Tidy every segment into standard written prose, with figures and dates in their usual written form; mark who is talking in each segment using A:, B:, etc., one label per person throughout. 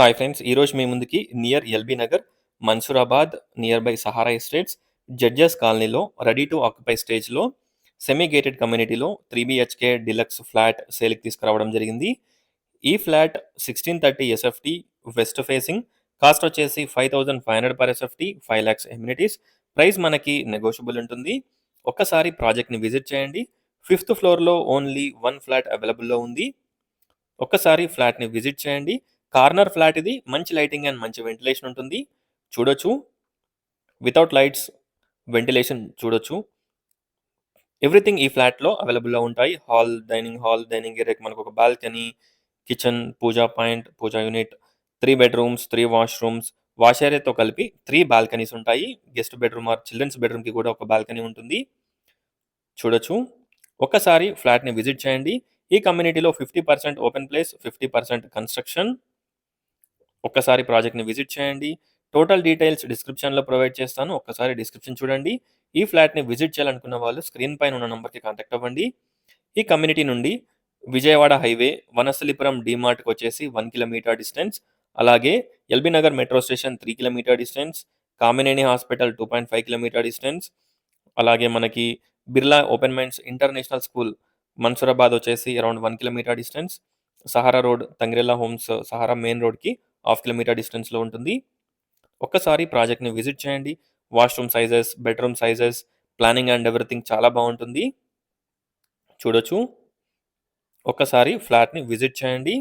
A: Hi friends! ఈరోజు మీ ముందుకి near LB Nagar, Mansoorabad, near by Sahara estates, judges కాలనీలో రెడీ టు ఆక్యుపై స్టేజ్‌లో సెమీ గేటెడ్ కమ్యూనిటీలో 3 బీహెచ్‌కే డీలక్స్ ఫ్లాట్ సేల్‌కి తీసుకురావడం జరిగింది. ఈ flat 1630 SFT west facing. Cost వచ్చేసి 5500 per SFT, 5 lakhs amenities. Price మనకి నెగోషియబుల్ ఉంటుంది. ఒక్కసారి ప్రాజెక్ట్‌ని విజిట్ చేయండి. ఫిఫ్త్ ఫ్లోర్‌లో ఓన్లీ 1 ఫ్లాట్ అవైలబుల్‌లో ఉంది. ఒక్కసారి ఫ్లాట్‌ని విజిట్ చేయండి. కార్నర్ ఫ్లాట్ ఇది. మంచి లైటింగ్ అండ్ మంచి వెంటిలేషన్ ఉంటుంది. చూడొచ్చు. వితౌట్ లైట్స్, వెంటిలేషన్ చూడొచ్చు. ఎవ్రీథింగ్ ఈ ఫ్లాట్‌లో అవైలబుల్‌లో ఉంటాయి. డైనింగ్ ఏరియాకి మనకొక బాల్కనీ, కిచెన్, పూజా పాయింట్, పూజా యూనిట్, 3 బెడ్‌రూమ్స్, 3 వాష్‌రూమ్స్, వాష్ ఏరియాతో కలిపి 3 బాల్కనీస్ ఉంటాయి. గెస్ట్ బెడ్‌రూమ్ ఆర్ చిల్డ్రన్స్ బెడ్‌రూమ్‌కి కూడా ఒక బాల్కనీ ఉంటుంది. చూడొచ్చు. ఒక్కసారి ఫ్లాట్‌ని విజిట్ చేయండి. ఈ కమ్యూనిటీలో 50% ఓపెన్ ప్లేస్, 50% కన్‌స్ట్రక్షన్. ఒక్కసారి ప్రాజెక్ట్‌ని విజిట్ చేయండి. టోటల్ డీటెయిల్స్ డిస్క్రిప్షన్‌లో ప్రొవైడ్ చేస్తాను. ఒక్కసారి డిస్క్రిప్షన్ చూడండి. ఈ ఫ్లాట్‌ని విజిట్ చేయాలనుకున్న వాళ్ళు స్క్రీన్ పైన ఉన్న నంబర్‌కి కాంటాక్ట్ అవ్వండి. ఈ కమ్యూనిటీ నుండి విజయవాడ హైవే, వనస్థలిపురం డీమార్ట్‌కొచ్చేసి 1 కిలోమీటర్ డిస్టెన్స్. అలాగే LB Nagar metro station 3 kilometre distance. Kamineni hospital 2.5 kilometre distance. అలాగే మనకి Birla open minds international school Mansoorabad వచ్చేసి around 1 kilometre distance. Sahara road, Tangirella homes, Sahara main రోడ్‌కి హాఫ్ కిలోమీటర్ డిస్టెన్స్‌లో ఉంటుంది. ఒక్కసారి ప్రాజెక్ట్‌ని విజిట్ చేయండి. Washroom sizes, bedroom sizes, planning and everything చాలా బావుంటుంది. చూడొచ్చు. ఒక్కసారి ఫ్లాట్‌ని విజిట్ చేయండి.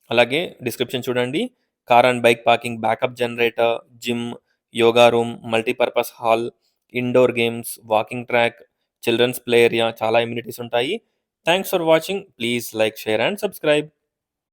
A: అలాగే డిస్క్రిప్షన్ చూడండి. Car and bike parking, backup generator, gym, yoga room, multipurpose hall, indoor games, walking track, children's play area చాలా ఎమ్యూనిటీస్ ఉంటాయి. Thanks for watching. Please like, share and subscribe.